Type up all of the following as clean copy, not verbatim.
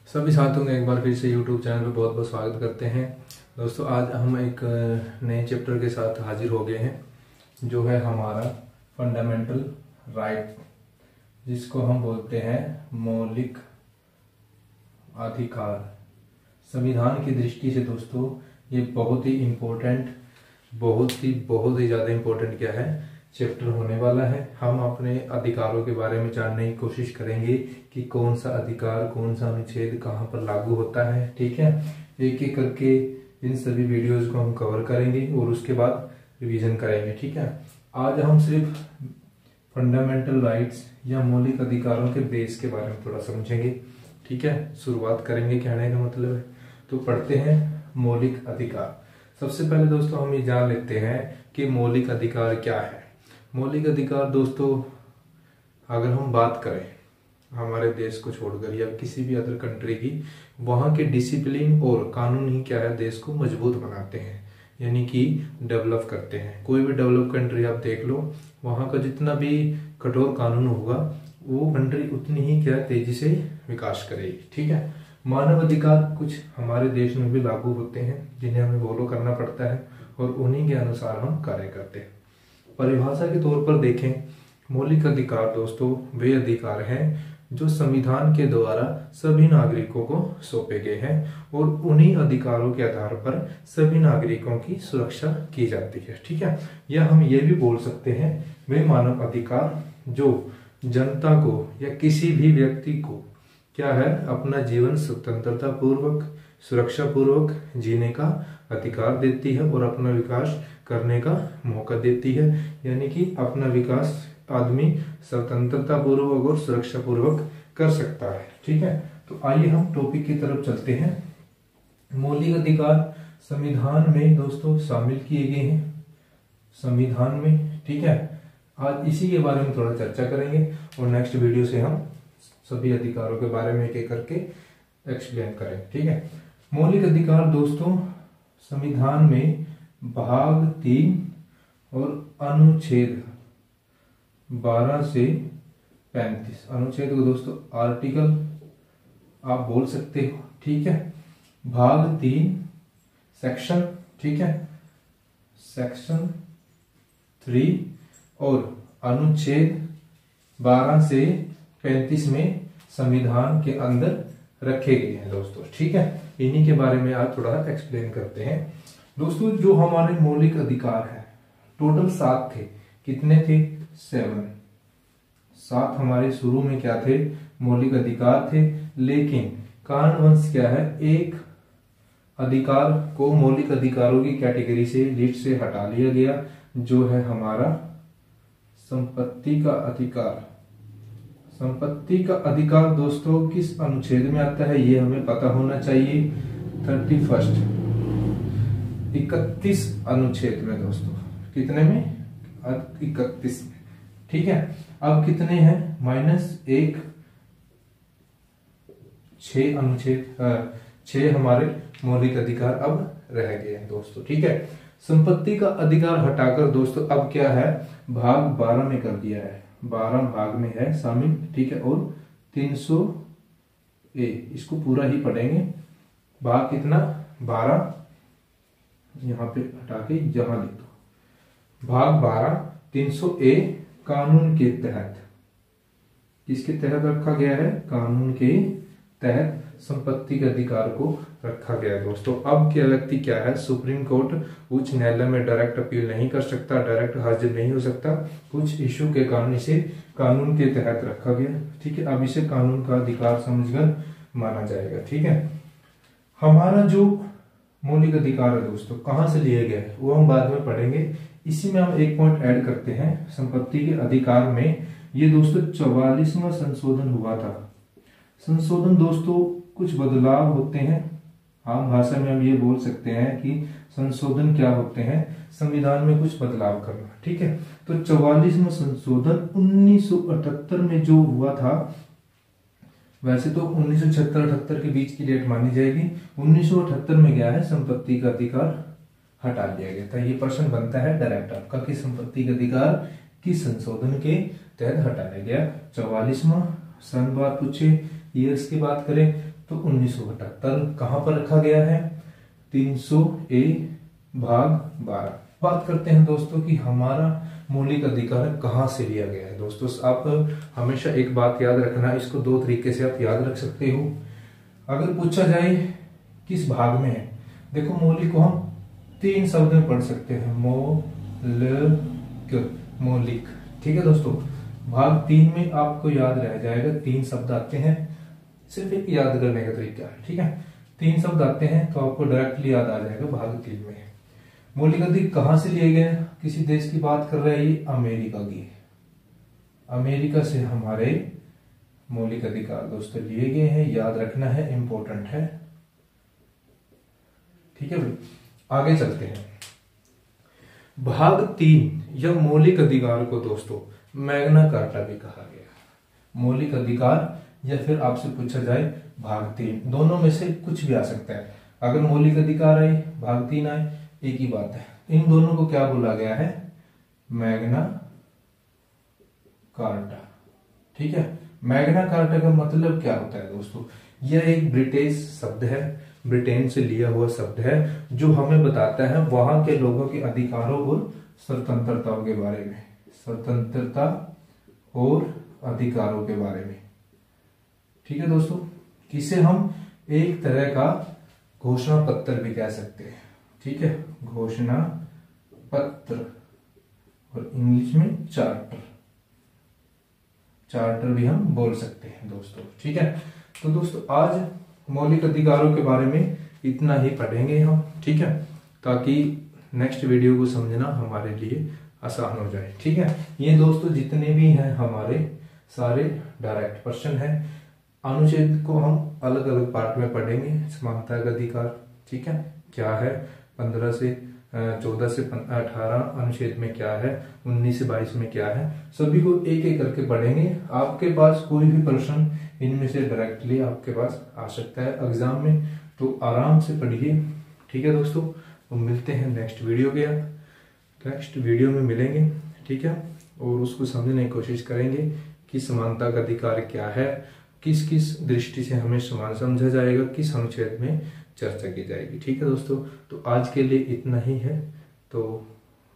सभी साथियों का एक बार फिर से YouTube चैनल पर बहुत बहुत स्वागत करते हैं। दोस्तों आज हम एक नए चैप्टर के साथ हाजिर हो गए हैं जो है हमारा फंडामेंटल राइट, जिसको हम बोलते हैं मौलिक अधिकार। संविधान की दृष्टि से दोस्तों ये बहुत ही इम्पोर्टेंट, बहुत ही ज़्यादा इम्पोर्टेंट क्या है चैप्टर होने वाला है। हम अपने अधिकारों के बारे में जानने की कोशिश करेंगे कि कौन सा अधिकार, कौन सा अनुच्छेद कहाँ पर लागू होता है। ठीक है, एक एक करके इन सभी वीडियोस को हम कवर करेंगे और उसके बाद रिवीजन करेंगे। ठीक है, आज हम सिर्फ फंडामेंटल राइट्स या मौलिक अधिकारों के बेस के बारे में थोड़ा समझेंगे। ठीक है, शुरुआत करेंगे कहने का मतलब है। तो पढ़ते हैं मौलिक अधिकार। सबसे पहले दोस्तों हम ये जान लेते हैं कि मौलिक अधिकार क्या है। मौलिक अधिकार दोस्तों, अगर हम बात करें हमारे देश को छोड़कर या किसी भी अदर कंट्री की, वहाँ के डिसिप्लिन और कानून ही क्या है देश को मजबूत बनाते हैं, यानी कि डेवलप करते हैं। कोई भी डेवलप कंट्री आप देख लो, वहाँ का जितना भी कठोर कानून होगा वो कंट्री उतनी ही क्या तेजी से विकास करेगी। ठीक है, मानव अधिकार कुछ हमारे देश में भी लागू होते हैं जिन्हें हमें फॉलो करना पड़ता है और उन्हीं के अनुसार हम कार्य करते हैं। परिभाषा के तौर पर देखें, मौलिक अधिकार दोस्तों वे अधिकार हैं जो संविधान के द्वारा सभी नागरिकों को सौंपे गए हैं और उन्हीं अधिकारों के आधार पर सभी नागरिकों की सुरक्षा की जाती है। ठीक है, या हम ये भी बोल सकते हैं वे मानव अधिकार जो जनता को या किसी भी व्यक्ति को क्या है अपना जीवन स्वतंत्रता पूर्वक, सुरक्षा पूर्वक जीने का अधिकार देती है और अपना विकास करने का मौका देती है। यानी कि अपना विकास आदमी स्वतंत्रता पूर्वक और सुरक्षा पूर्वक कर सकता है। ठीक है, तो आइए हम टॉपिक की तरफ चलते हैं। मौलिक अधिकार संविधान में दोस्तों शामिल किए गए हैं, संविधान में। ठीक है, आज इसी के बारे में थोड़ा चर्चा करेंगे और नेक्स्ट वीडियो से हम सभी अधिकारों के बारे में एक एक करके एक्सप्लेन करेंगे। ठीक है, मौलिक अधिकार दोस्तों संविधान में भाग 3 और अनुच्छेद 12 से 35, अनुच्छेद को दोस्तों आर्टिकल आप बोल सकते हो। ठीक है, भाग 3 सेक्शन, ठीक है, सेक्शन 3 और अनुच्छेद 12 से 35 में संविधान के अंदर रखे गए हैं दोस्तों। ठीक है, इन्हीं के बारे में आज थोड़ा एक्सप्लेन करते हैं। दोस्तों जो हमारे मौलिक अधिकार है टोटल 7 थे। कितने थे? 7 हमारे शुरू में क्या थे? मौलिक अधिकार थे। लेकिन कारणवश क्या है, एक अधिकार को मौलिक अधिकारों की कैटेगरी से, लिस्ट से हटा लिया गया, जो है हमारा संपत्ति का अधिकार। संपत्ति का अधिकार दोस्तों किस अनुच्छेद में आता है ये हमें पता होना चाहिए। 31 अनुच्छेद में दोस्तों। कितने में? 31 में। ठीक है, अब कितने हैं? -1, 6 अनुच्छेद, 6 हमारे मौलिक अधिकार अब रह गए हैं दोस्तों। ठीक है, संपत्ति का अधिकार हटाकर दोस्तों अब क्या है, भाग 12 में कर दिया है, 12 भाग में है शामिल। ठीक है, और 300A, इसको पूरा ही पढ़ेंगे। भाग कितना? 12, यहाँ पे हटा के यहाँ लिख दो। भाग 12 300A कानून के तहत, किसके तहत रखा गया है? कानून के तहत संपत्ति के अधिकार को रखा गया है दोस्तों। अब क्या व्यक्ति क्या है, सुप्रीम कोर्ट, उच्च न्यायालय में डायरेक्ट अपील नहीं कर सकता, डायरेक्ट हाजिर नहीं हो सकता। कुछ इश्यू के कारण इसे कानून के तहत रखा गया। ठीक है, अब इसे कानून का अधिकार समझकर माना जाएगा। ठीक है, हमारा जो मौलिक अधिकार है दोस्तों कहाँ से लिए गए वो हम बाद में पढ़ेंगे। इसी में हम एक पॉइंट ऐड करते हैं। संपत्ति के अधिकार में ये दोस्तों 44वां संशोधन हुआ था। संशोधन दोस्तों कुछ बदलाव होते हैं, आम भाषा में हम ये बोल सकते हैं कि संशोधन क्या होते हैं, संविधान में कुछ बदलाव करना। ठीक है, तो 44वां संशोधन 1978 में जो हुआ था, वैसे तो 1976-78 के बीच की डेट मानी जाएगी। 1978 में गया है, संपत्ति का अधिकार हटा दिया गया था। ये प्रश्न बनता है डायरेक्ट आपका कि संपत्ति का अधिकार किस संशोधन के तहत हटाया गया। 44वां सन बात पूछे, ईयर्स की बात करें तो 1978 कहां पर रखा गया है? 300A भाग 12। बात करते हैं दोस्तों कि हमारा मौलिक अधिकार कहां से लिया गया है। दोस्तों आप हमेशा एक बात याद रखना, इसको दो तरीके से आप याद रख सकते हो। अगर पूछा जाए किस भाग में है, देखो मौलिक को हम 3 शब्द में पढ़ सकते हैं, मौलिक। ठीक है दोस्तों, भाग 3 में आपको याद रह जाएगा, 3 शब्द आते हैं, सिर्फ एक याद करने का तरीका है। ठीक है, 3 शब्द आते हैं तो आपको डायरेक्टली याद आ जाएगा भाग 3 में। मौलिक अधिकार कहां से लिए गए? किसी देश की बात कर रहे हैं, ये अमेरिका की। अमेरिका से हमारे मौलिक अधिकार दोस्तों लिए गए हैं, याद रखना है, इंपॉर्टेंट है। ठीक है भाई, आगे चलते हैं। भाग 3 या मौलिक अधिकार को दोस्तों मैग्ना कार्टा भी कहा गया। मौलिक अधिकार या फिर आपसे पूछा जाए भाग 3, दोनों में से कुछ भी आ सकता है। अगर मौलिक अधिकार आए, भाग 3 आए, एक ही बात है। इन दोनों को क्या बोला गया है? Magna carta. ठीक है, मैग्ना कार्टा का मतलब क्या होता है दोस्तों? यह एक ब्रिटिश शब्द है, ब्रिटेन से लिया हुआ शब्द है, जो हमें बताता है वहां के लोगों के अधिकारों और स्वतंत्रताओं के बारे में, स्वतंत्रता और अधिकारों के बारे में। ठीक है दोस्तों, किसे हम एक तरह का घोषणा पत्र भी कह सकते हैं। ठीक है, घोषणा पत्र, और इंग्लिश में चार्टर, चार्टर भी हम बोल सकते हैं दोस्तों। ठीक है, तो दोस्तों आज मौलिक अधिकारों के बारे में इतना ही पढ़ेंगे हम। ठीक है, ताकि नेक्स्ट वीडियो को समझना हमारे लिए आसान हो जाए। ठीक है, ये दोस्तों जितने भी हैं हमारे सारे डायरेक्ट क्वेश्चन हैं। अनुच्छेद को हम अलग अलग पार्ट में पढ़ेंगे। समानता का अधिकार, ठीक है, क्या है, 14 से 18 अनुच्छेद में क्या है, 19 से 22 में क्या है, सभी को एक एक करके पढ़ेंगे। आपके पास कोई भी प्रश्न इनमें से डायरेक्टली आपके पास आ सकता है एग्जाम में, तो आराम से पढ़िए। ठीक है दोस्तों, तो मिलते हैं नेक्स्ट वीडियो में मिलेंगे। ठीक है, और उसको समझने की कोशिश करेंगे कि समानता का अधिकार क्या है, किस किस दृष्टि से हमें समान समझा जाएगा, किस अनुच्छेद में चर्चा की जाएगी। ठीक है दोस्तों, तो आज के लिए इतना ही है। तो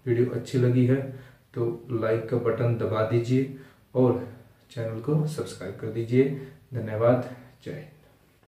वीडियो अच्छी लगी है तो लाइक का बटन दबा दीजिए और चैनल को सब्सक्राइब कर दीजिए। धन्यवाद, जय हिंद।